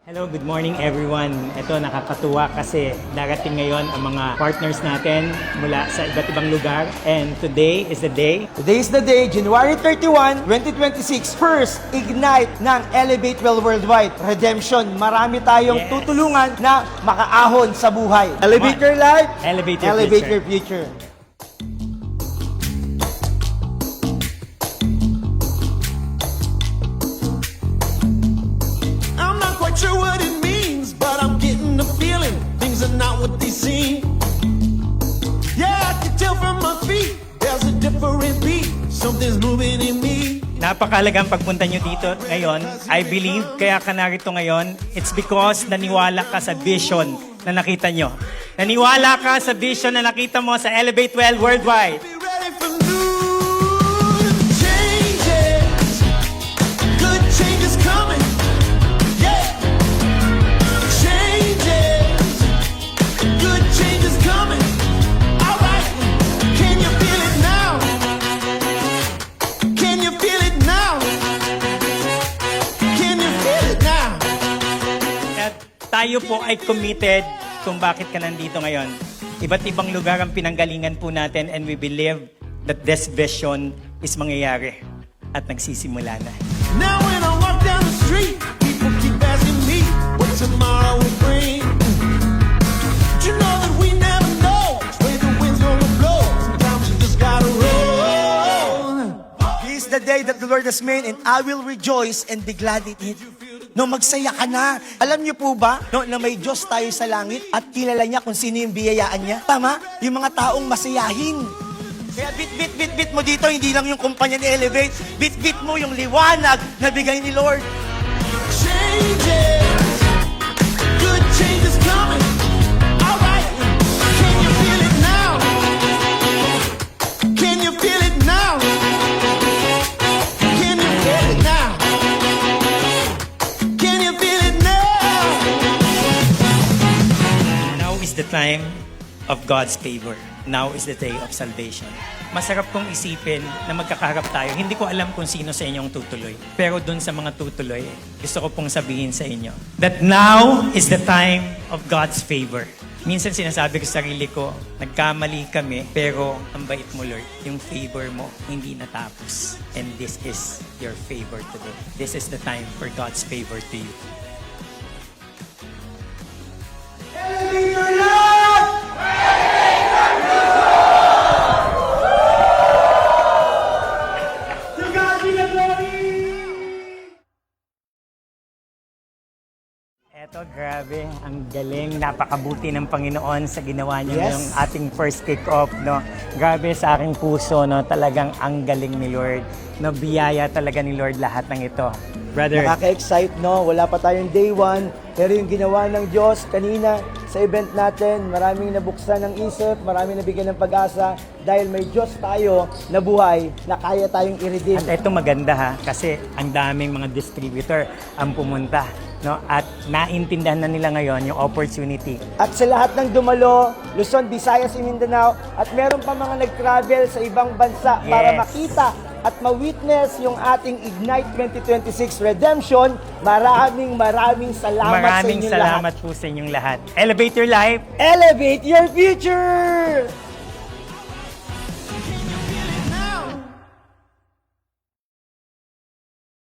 Hello, good morning everyone. Ito nakakatuwa kasi darating ngayon ang mga partners natin mula sa iba't ibang lugar. And today is the day. Today is the day, January 31, 2026, first Ignite ng Elevate Well Worldwide Redemption. Marami tayong Yes. tutulungan na makaahon sa buhay. Come Elevate on. your life, Elevate your elevate future. your future. I'm not quite sure what it means, but I'm getting the feeling things are not what they seem. Yeah, I can tell from my feet, there's a different beat. Something's moving in me. Napakahalagang pagpunta nyo dito ngayon. I believe kaya ka narito ngayon. It's because naniwala ka sa vision na nakita nyo. Naniwala ka sa vision na nakita mo sa Elevate Well Worldwide. Be ready for new changes. Good changes coming. Yeah. Changes. Good changes coming. All right. Can you feel it now? Can you feel it now? Can you feel it now? At tayo po ay committed kung bakit ka nandito ngayon. Iba't ibang lugar ang pinanggalingan po natin and we believe that this vision is mangyayari at nagsisimula na. Now when I walk down the street, people keep asking me what tomorrow will bring. But you know that we never know which way the wind's gonna blow. Sometimes you just gotta roll. This is the day that the Lord has made and I will rejoice and be glad in it. No, magsaya ka na. Alam niyo po ba, no, na may Diyos tayo sa langit at kilala niya kung sino yung biyayaan niya? Tama? Yung mga taong masayahin. Kaya bit mo dito, hindi lang yung kumpanya ni Elevate. Bit mo yung liwanag na bigay ni Lord. Changes, good changes coming. All right, can you feel it now? Can you feel it now? Can you feel it now? Can you feel it now? Now is the time of God's favor. Now is the day of salvation. Masarap kong isipin na magkakaharap tayo. Hindi ko alam kung sino sa inyong tutuloy. Pero dun sa mga tutuloy, gusto ko pong sabihin sa inyo that now is the time of God's favor. Minsan sinasabi ko sa sarili ko, nagkamali kami, pero ang bait mo, Lord. Yung favor mo, hindi natapos. And this is your favor today. This is the time for God's favor to you. Elevate your life! To God be the glory! Eto, grabe. Ang galing. Napakabuti ng Panginoon sa ginawa niyo Yes. ngayong ating first kick-off, no? Grabe sa aking puso, no? Talagang ang galing ni Lord. No, biyaya talaga ni Lord lahat ng ito. Brother, Nakaka-excite, no? Wala pa tayong day one, pero yung ginawa ng Diyos kanina sa event natin, maraming nabuksan ng isip, maraming nabigyan ng pag-asa dahil may Diyos tayo na buhay na kaya tayong i-redeem. at ito maganda ha, kasi ang daming mga distributor ang pumunta. No? At naintindihan na nila ngayon yung opportunity. At sa lahat ng dumalo, Luzon, Visayas, Mindanao, at meron pa mga nag-travel sa ibang bansa para Yes. makita at ma-witness yung ating Ignite 2026 Redemption. Maraming salamat Maraming sa inyong salamat lahat. po sa inyong lahat. Elevate your life. Elevate your future!